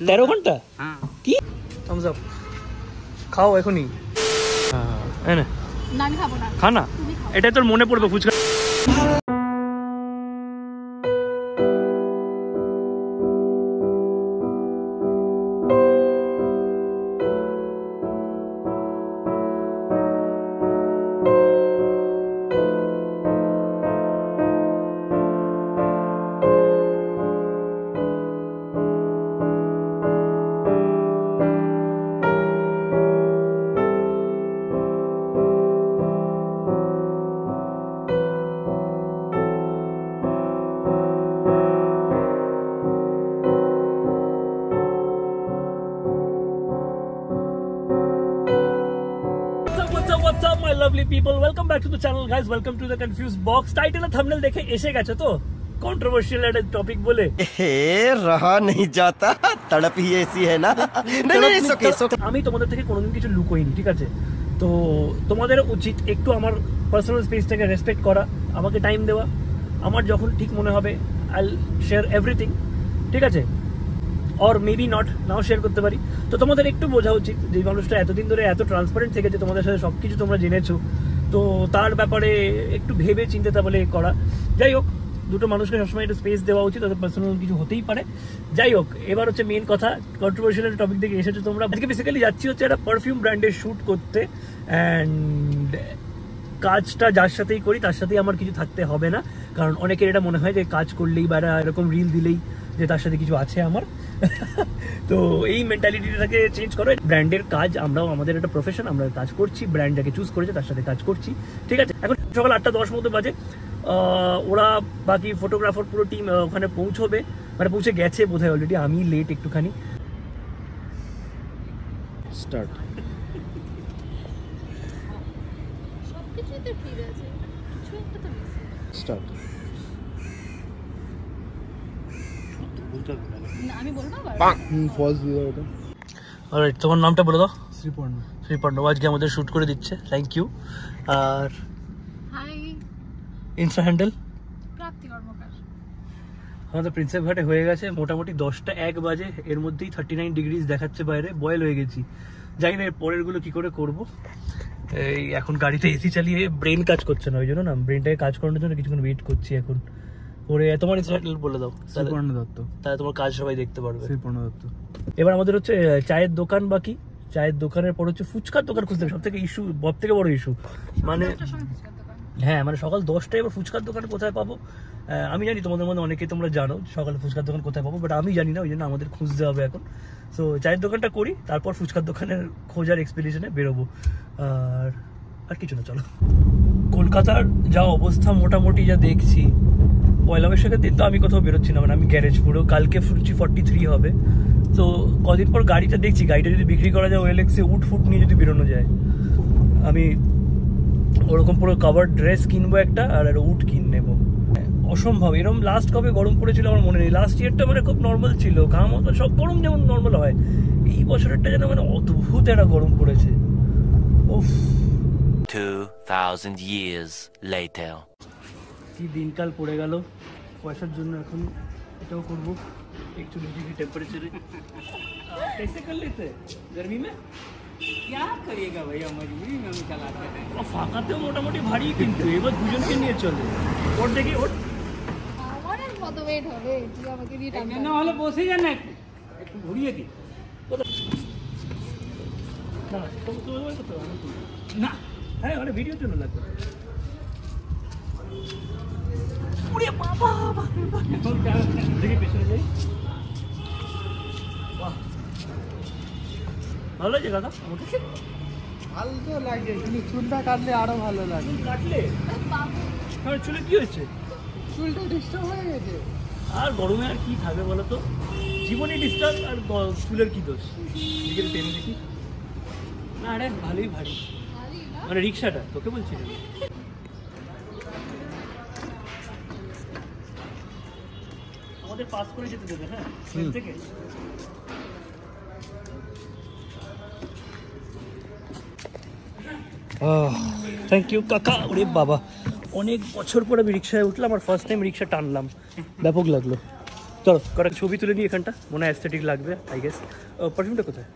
13 ঘন্টা কি Thums Up খাও এখনই না আমি খাবো না খানা এটাই তোর মনে পড়বে fuchka What's up my lovely people, welcome back to the channel guys, welcome to the confused box. Title and thumbnail দেখে এসে গেছে তো controversial একটা টপিক বলে रहा नहीं जाता तड़प ही ऐसी है ना আমি তোমাদের থেকে কোনোদিন কিছু লুকোইনি ঠিক আছে তো তোমাদের উচিত একটু আমার পার্সোনাল স্পেসটাকে রেসপেক্ট করা আমাকে টাইম দেওয়া আমার যখন ঠিক মনে হবে আইল শেয়ার এভরিথিং ঠিক আছে और মেবি নট নাও শেয়ার করতে পারি তো তোমাদের একটু বোঝা উচিত যে মানুষটা এতদিন ধরে এত ট্রান্সপারেন্ট থেকেছে তোমাদের সাথে সব কিছু তোমরা জেনেছো তো তার ব্যাপারে একটু ভেবে চিন্তে তাহলে করা যাই হোক দুটো মানুষকে সবসময় একটু স্পেস দেওয়া উচিত তাদের পার্সোনাল কিছু হতেই পারে যাই হোক এবার হচ্ছে মেন কথা কন্ট্রোভার্সিয়াল টপিক থেকে এসেছো তোমরা আজকে বেসিক্যালি যাচ্ছি হচ্ছে একটা পারফিউম ব্র্যান্ডের শ্যুট করতে অ্যান্ড কাজটা যার সাথেই করি তার সাথেই আমার কিছু থাকতে হবে না কারণ অনেকের এটা মনে হয় যে কাজ করলেই বা এরকম রিল দিলেই যে তার সাথে কিছু আছে আমার তো এই মেন্টালিটিটাকে চেঞ্জ করো ব্র্যান্ডের কাজ আমরাও আমাদের একটা প্রফেশন আমরা কাজ করছি ব্র্যান্ড যাকে চুজ করেছে তার সাথে কাজ করছি ঠিক আছে এখন সকাল 8:10 মতো বাজে ওরা বাকি ফটোগ্রাফার পুরো টিম ওখানে পৌঁছবে মানে পৌঁছে গেছে বোধহয় অলরেডি আমি লেট একটুখানি স্টার্ট সবকিছুতে ঠিক আছে কিছু একটা তো মিস স্টার্ট আমি বলবো ফলস দিয়ে দাও ওটা অলরাইট তোমার নামটা বলে দাও শ্রীপর্ণ আজকে আমাদের শুট করে দিচ্ছে থ্যাংক ইউ আর hi insta handle Prapti Karmakar আমাদের প্রিন্সেপ ঘাটে হয়ে গেছে মোটামুটি 10টা 1 বাজে এর মধ্যেই 39 ডিগ্রিজ দেখাচ্ছে বাইরে বয়েল হয়ে গেছি জানি না এর পরেরগুলো কি করে করব এই এখন গাড়িতে এসি চালিয়ে ব্রেন কাজ করছে না ওই জন্য না ব্রেনটাকে কাজ করানোর জন্য কিছুক্ষণ ওয়েট করছি এখন ওরে তোমার ইনস্টা হ্যান্ডেল বলে দাও শ্রীপর্ণ দত্ত তাহলে তোমার কাজ সবাই দেখতে পারবে শ্রীপর্ণ দত্ত এবার আমাদের হচ্ছে চায়ের দোকান বাকি চায়ের দোকানের পর হচ্ছে ফুচকার দোকান খুঁজতে হবে সব থেকে ইস্যু সব থেকে বড় ইস্যু মানে হ্যাঁ মানে সকাল 10টায় এবার ফুচকার দোকান কোথায় পাবো আমি জানি তোমাদের মধ্যে অনেকে তোমরা জানো সকালে ফুচকার দোকান কোথায় পাবো বাট আমি জানি না ওই জন্য আমাদের খুঁজতে হবে এখন সো চায়ের দোকানটা করি তারপর ফুচকার দোকানের খোঁজার এক্সপিডিশনে বেরোবো আর কিছু না চলো কলকাতার যা অবস্থা মোটামুটি যা দেখছি পয়লা বৈশাখের দিন তো আমি কোথাও বেরোচ্ছি না মানে আমি গ্যারেজ পুরো কালকে ফুটছি 43 হবে তো কদিন পর গাড়িটা দেখছি গাড়িটা যদি বিক্রি করা যায় ওএলএক্সে ফুট নিয়ে যদি বেরোনো যায় আমি ওরকম পুরো কাভার ড্রেস কিনবো একটা আর উড কিনে নেবো অসম্ভব এরকম লাস্ট কবে গরম পড়েছিল আমার মনে নেই লাস্ট ইয়ারটা মানে খুব নর্মাল ছিল ঘাম মতো সব গরম যেমন নর্মাল হয় এই বছরেরটা যেন মানে অদ্ভুত একটা গরম পড়েছে উফ 2000 years later কি দিনকাল পড়ে গেল পয়সার জন্য এখন এটাও করবো 41 डिग्री टेम्परेचर कैसे कर लेते गर्मी में क्या करिएगा भैया मजबूरी में हम चलाते हैं ফাঁকাতেও মোটামুটি ভারী কিন্তু এবার দুজনকে নিয়ে চলে ওর দেখি ওর আমাদের কত ওয়েট হবে তুই আমাকে দিয়ে টাকা না হলে বসে যান না একটু ঘুরিয়ে দিই না তুমি করতে না হ্যাঁ মানে ভিডিওর জন্য লাগবে ওরে বাবা দেখি পেছনে যাই বাহ ভালো লাগে দাদা আমাকে ভালো তো লাগে কিন্তু চুলটা কাটলে আরো ভালো লাগে কাটলে আমার চুলে কি হয়েছে চুলটা ডিস্টার্ব হয়ে গেছে আর গরমে আর কি খাবে বলো তো জীবনে ডিস্টার্ব আর চুলের কি দোষ দিকে টেনে দেখি না আরে ভালোই ভারী মানে রিক্সাটা তোকে বলছি না আমাদের পাস করে যেতে দেবে হ্যাঁ থেকে থ্যাংক ইউ কাকা ওরে বাবা অনেক বছর পরে আমি রিক্সায় উঠলাম আর ফার্স্ট টাইম রিক্সা টানলাম, ব্যাপক লাগলো। চলো কয়েক ছবি তুলে নিই এখানটা, মনে হয় অ্যাস্থেটিক লাগবে আই গেস। পারফিউমটা কোথায়?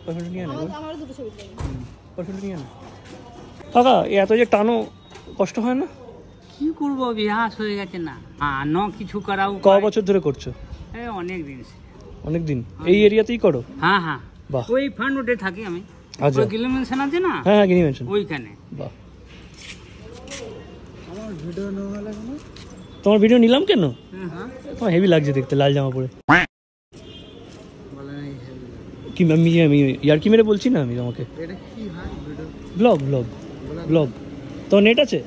পারফিউমটা নিয়ে আনো, আমার দুটো ছবি লাগবে। পারফিউমটা নিয়ে আনো। কাকা এত যে টানো কষ্ট হয় না? কি করবো, অভ্যাস হয়ে গেছে না, ন কিছু করাও। ক বছর ধরে করছো? অনেক দিন। অনেক দিন এই এরিয়াতেই করো? হ্যাঁ হ্যাঁ, বাহ। ওই ফান্ড উঠে থাকি আমি। আচ্ছা, গিলি মেনশন আছে না? হ্যাঁ হ্যাঁ গিনি মেনশন, ওইখানে। বাহ। আমার ভিডিও নেওয়া লাগবে। তোমার ভিডিও নিলাম কেন? হ্যাঁ, তোমার হেভি লাগছে দেখতে লাল জামা পরে। কি আমি ইয়ার্কি মেরে বলছি না আমি তোমাকে। এটা কি হয় ভিডিও? Blog blog blog. তোমার নেট আছে?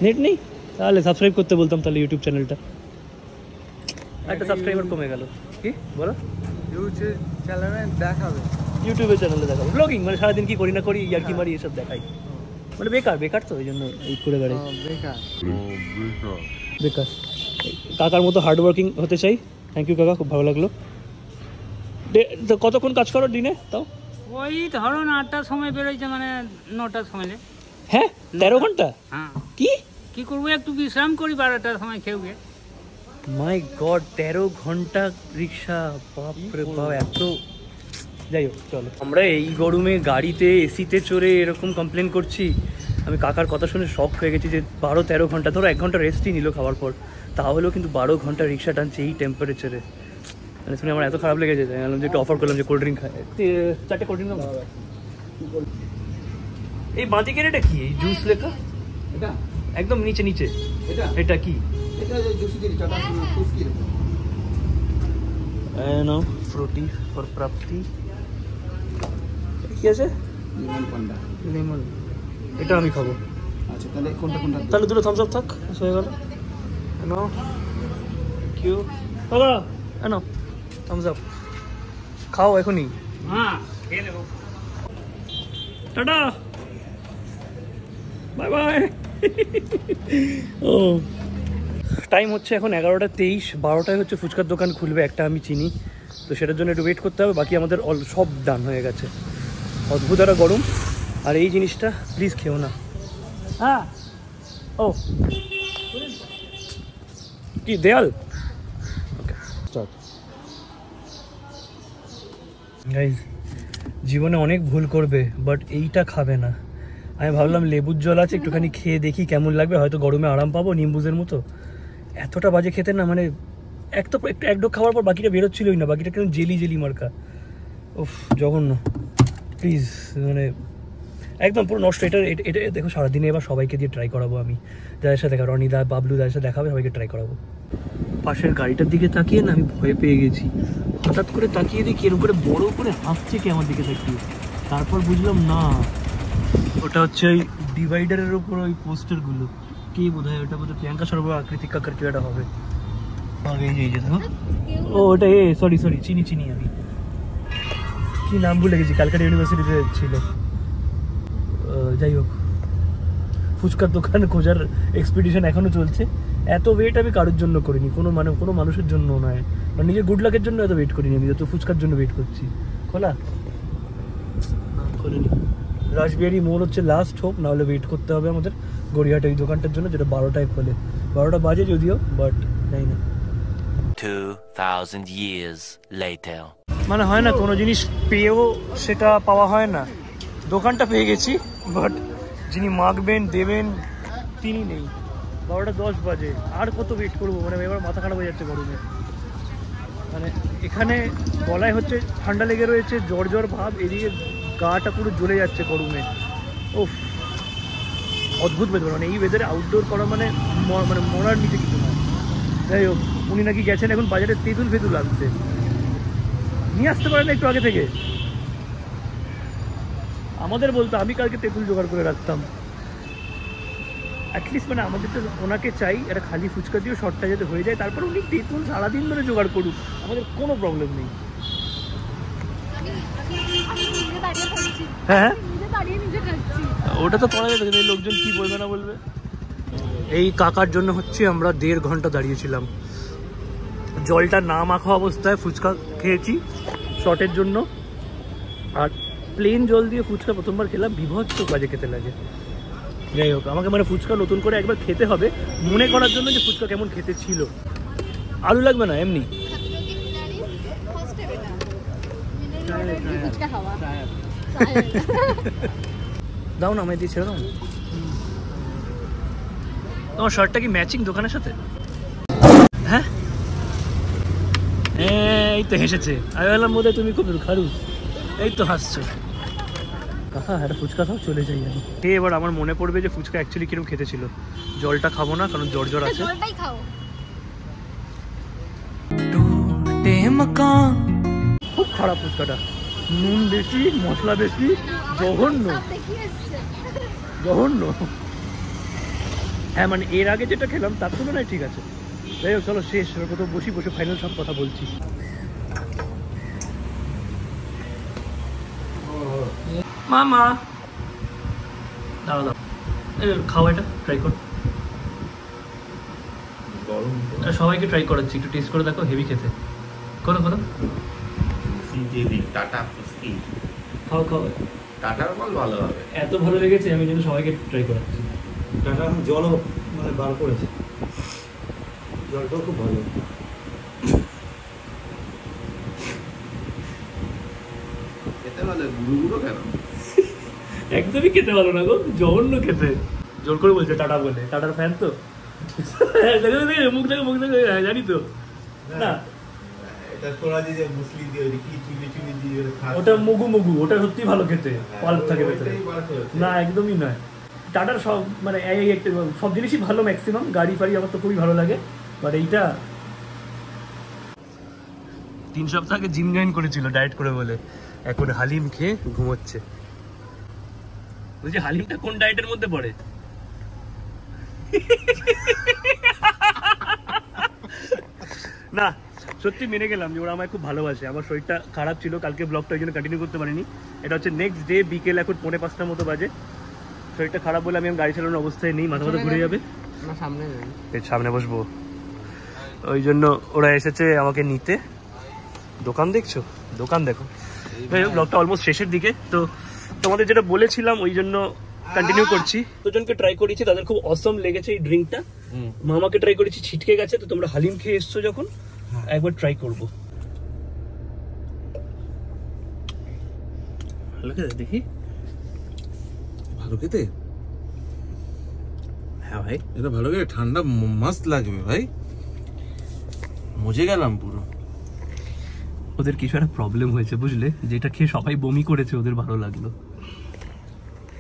নেট নেই? তাহলে সাবস্ক্রাইব করতে বলতাম তাহলে ইউটিউব চ্যানেলটা। একটা সাবস্ক্রাইবার কমে গেল। কি বলো? ইউটিউব চ্যানেলে দেখাবে, ইউটিউবের চ্যানেলে দেখাবো ব্লগিং, মানে সারাদিন কি করি না করি ইয়ার্কি মারি এসব দেখাই, মানে বেকার বেকার তো ওই জন্য এই করে বেড়াই। বেকার বেকার। কাকার মতো হার্ড ওয়ার্কিং হতে চাই। থ্যাংক ইউ কাকা, খুব ভালো লাগলো। তো কতক্ষণ কাজ করো দিনে তাও? ওই ধরো 8টার সময় বেরোইছে, মানে 9টার সময়। হ্যাঁ 13 ঘন্টা? হ্যাঁ। কি করবো, একটু বিশ্রাম করি 12টার সময় খেয়ে গিয়ে। মাই গড, 13 ঘন্টা রিক্সা, বাপরে বাপ। এত যাই হোক চলো, আমরা এই গরমে গাড়িতে এসিতে চড়ে এরকম কমপ্লেন করছি। আমি কাকার কথা শুনে শক হয়ে গেছি যে 12-13 ঘন্টা, ধরো 1 ঘন্টা রেস্টই নিল খাওয়ার পর, তাহলেও কিন্তু 12 ঘন্টা রিক্সা টানছে এই টেম্পারেচারে। মানে শুনে আমার এত খারাপ লেগেছে, আমি যে একটু অফার করলাম যে কোল্ড ড্রিঙ্ক খায়, 4টে কোল্ড ড্রিঙ্ক। এই বাঁদিকের এটা কি, এই জুস লেখা? এটা একদম নিচে নিচে এটা কি? এটা যে জুসিগিরি টাটা ফুসকি নো ফ্রুটি ফর প্রাপ্তি। কি আছে? লেমন পান্ডা। লেমন, এটা আমি খাবো। আচ্ছা তাহলে কোনটা কোনটা? তাহলে দুটো থামস আপ থাক, হয়ে গেল। নো কিউ বাবা, নো থামস আপ খাও এখনই। হ্যাঁ খেয়ে নেবো। টাটা, বাই বাই। ও টাইম হচ্ছে এখন 11:23, 12টায় হচ্ছে ফুচকার দোকান খুলবে একটা, আমি চিনি তো, সেটার জন্য একটু ওয়েট করতে হবে। বাকি আমাদের সব ডান হয়ে গেছে। অদ্ভুত একটা গরম, আর এই জিনিসটা প্লিজ খেও না। হ্যাঁ ও কি দেয়াল? Okay start. গাইজ জীবনে অনেক ভুল করবে, বাট এইটা খাবে না। আমি ভাবলাম লেবুর জল আছে, একটুখানি খেয়ে দেখি কেমন লাগবে, হয়তো গরমে আরাম পাবো নিম্বুজের মতো। এতটা বাজে খেতে না, মানে একটু এক ডোক খাওয়ার পর বাকিটা বেরোচ্ছিলই না, বাকিটা কেন জেলি জেলি মার্কা। উফ জঘন্য, প্লিজ, মানে একদম পুরো নষ্ট। এটা এটা দেখো সারাদিনে এবার সবাইকে দিয়ে ট্রাই করাবো আমি, যাদের সাথে দেখা, রনিদা বাবলু যাদের সাথে দেখাবে সবাইকে ট্রাই করাবো। পাশের গাড়িটার দিকে তাকিয়ে না আমি ভয় পেয়ে গেছি, হঠাৎ করে তাকিয়ে দেখি এরকম করে বড় করে হাসছে কে আমার দিকে তাকিয়ে। তারপর বুঝলাম না ওটা হচ্ছে ওই ডিভাইডারের উপর ওই পোস্টারগুলো, কে বোধহয় ওটা বোধহয় প্রিয়াঙ্কা সরবরাহ আকৃতিক কাকার কেউ একটা হবে। এই যে দেখো, ও ওটা সরি চিনি আমি, কি নাম ভুলে গেছি, ক্যালকাটা ইউনিভার্সিটিতে ছিল। যাই হোক, ফুচকার দোকান খোঁজার এক্সপিডিশন এখনো চলছে। এত ওয়েট আমি কারোর জন্য করিনি, কোনো মানুষের জন্য নয়, মানে নিজের গুড লাকের জন্য এত ওয়েট করিনি আমি, যত ফুচকার জন্য ওয়েট করছি। খোলা খোলেনি। রাসবিহারি মোড় হচ্ছে লাস্ট হোপ, নাহলে ওয়েট করতে হবে আমাদের গড়িয়াহাটে এই দোকানটার জন্য, যেটা 12টায় খোলে। 12টা বাজে যদিও, বাট জানি না। 2000 years later. মানে হয় না কোনো জিনিস পেয়েও সেটা পাওয়া হয় না। দোকানটা পেয়ে গেছি, বাট যিনি মাখবেন দেবেন তিনি নেই। 12:10 বাজে, আর কত ওয়েট করবো, মানে এবার মাথা খারাপ হয়ে যাচ্ছে গরমে। মানে এখানে গলায় হচ্ছে ঠান্ডা লেগে রয়েছে, জ্বর ভাব, এদিকে গাটা পুরো জ্বলে যাচ্ছে গরমে। ওফ অদ্ভুত ওয়েদার, মানে এই ওয়েদারে আউটডোর করা মানে মরার নিচে কিছু না। যাই হোক, উনি নাকি গেছেন এখন বাজারে তেঁতুল ফেতুল আনতে, নিয়ে আসতে পারেন একটু আগে থেকে, আমাদের বলতো, আমি কালকে তেঁতুল জোগাড় করে রাখতাম অ্যাটলিস্ট। মানে আমাদের তো ওনাকে চাই একটা খালি ফুচকা দিয়েও শর্টটা যাতে হয়ে যায়, তারপর উনি তেঁতুল সারাদিন ধরে জোগাড় করুক, আমাদের কোনো প্রবলেম নেই। হ্যাঁ ওটা তো করা যাবে, কিন্তু লোকজন কি বলবে না বলবে। এই কাকার জন্য হচ্ছে আমরা 1.5 ঘন্টা দাঁড়িয়েছিলাম, জলটা না মাখা অবস্থায় ফুচকা খেয়েছি শর্টের জন্য, আর প্লেন জল দিয়ে ফুচকা প্রথমবার খেলাম, বিভৎস বাজে খেতে লাগে। যাই হোক, আমাকে মানে ফুচকা নতুন করে একবার খেতে হবে মনে করার জন্য যে ফুচকা কেমন খেতে ছিল। আলু লাগবে না, এমনি ফুচকা খাওয়া দাও না, আমায় দিয়ে ছেড়ে দাও না। তোমার শার্টটা কি ম্যাচিং দোকানের সাথে? হ্যাঁ, এই তো হেসেছে। আমি বললাম বোধহয় তুমি খুব খারুস, এই তো হাসছো। কাকা একটা ফুচকা খাও, চলে যাই আমি। এবার আমার মনে পড়বে যে ফুচকা অ্যাকচুয়ালি কিরকম খেতে ছিল। জলটা খাবো না কারণ জ্বর জ্বর আছে। জলটাই খাও। খুব খারাপ ফুচকাটা, নুন বেশি, মশলা বেশি, জঘন্য জঘন্য। হ্যাঁ মানে এর আগে যেটা খেলাম তার তুলনায় ঠিক আছে। যাই হোক চলো শেষ, কোথাও বসে বসে ফাইনাল সব কথা বলছি। মামা দাঁড়াও দাঁড়াও, খাও, এটা ট্রাই কর। সবাইকে ট্রাই করাচ্ছি, একটু টেস্ট করে দেখো, হেভি খেতে। করো করো, টাটা ফুচকি, খাও খাও। টাটার মাল ভালো হবে। এত ভালো লেগেছে আমি যেন সবাইকে ট্রাই করাচ্ছি। টাটা জলও মানে বার করেছে, জলটাও খুব ভালো। খেতে ভালো, গুঁড়ো গুঁড়ো কেন? একদমই খেতে ভালো না গো, জঘন্য খেতে। জোর করে বলছে টাটা বলে, টাটার ফ্যান তো। মুখ দেখে মুখ দেখে জানি তো না, এটা তোরা যে মুসলিম দিয়ে কি চুলি চুলি দিয়ে ওটা মুগু মুগু, ওটা সত্যি ভালো খেতে, পাল্প থাকে ভেতরে। না একদমই নয়, টাটার সব মানে সব জিনিসই ভালো, ম্যাক্সিমাম গাড়ি ফাড়ি আমার তো খুবই ভালো লাগে। বাট এইটা 3 সপ্তাহ আগে জিম জয়েন করেছিল ডায়েট করে বলে, এখন হালিম খেয়ে ঘুমোচ্ছে। বলছি হালিমটা কোন ডায়েটের মধ্যে পড়ে? না সত্যি মেনে গেলাম যে ওরা আমায় খুব ভালোবাসে। আমার শরীরটা খারাপ ছিল কালকে, ব্লগটা ওই জন্য কন্টিনিউ করতে পারিনি। এটা হচ্ছে নেক্সট ডে, বিকেল এখন 4:45টার মতো বাজে। শরীরটা খারাপ বলে আমি গাড়ি চালানোর অবস্থায় নেই, মাথা মাথা ঘুরে যাবে। সামনে বসবো, ওই জন্য ওরা এসেছে আমাকে নিতে। দোকান দেখছো, দোকান দেখো। ব্লগটা অলমোস্ট শেষের দিকে, তো তোমাদের যেটা বলেছিলাম ওই জন্য কন্টিনিউ করছি। দুজনকে ট্রাই করেছি, তাদের খুব অসম লেগেছে এই ড্রিঙ্কটা। মামাকে ট্রাই করেছি, ছিটকে গেছে। তো তোমরা হালিম খেয়ে এসছো যখন, একবার ট্রাই করবো। ভালো খেতে, দেখি ভালো খেতে। হ্যাঁ ভাই, এটা ভালো খেতে, ঠান্ডা মাস্ত লাগবে ভাই, মজে গেলাম পুরো। ওদের কিছু একটা প্রবলেম হয়েছে বুঝলে, যেটা খেয়ে সবাই বমি করেছে, ওদের ভালো লাগলো।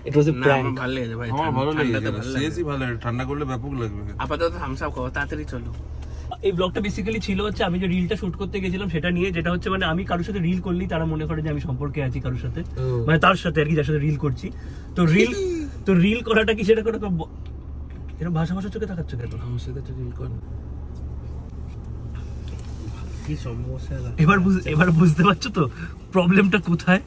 It was a prank. ভালো লেগেছে ভাই, আমার ভালো ঠান্ডাতে লেগেছে, ভালো সিরিয়াসলি ভালো লাগে, ঠান্ডা করলে ব্যাপক লাগবে। আপাতত থামস আপ খাও, তাড়াতাড়ি চলো। এই ব্লগটা বেসিক্যালি ছিল হচ্ছে আমি যে রিলটা শুট করতে গেছিলাম সেটা নিয়ে, যেটা হচ্ছে মানে আমি কারোর সাথে রিল করলেই তারা মনে করে যে আমি সম্পর্কে আছি কারোর সাথে, মানে তার সাথে আর কি, যার সাথে রিল করছি। তো রিল করাটা কি সেটা করে এরকম ভাষা ভাষা চোখে তাকাচ্ছ কেন? আমার সাথে তো রিল কর, কি সমস্যা। এবার বুঝতে পারছো তো প্রবলেমটা কোথায়?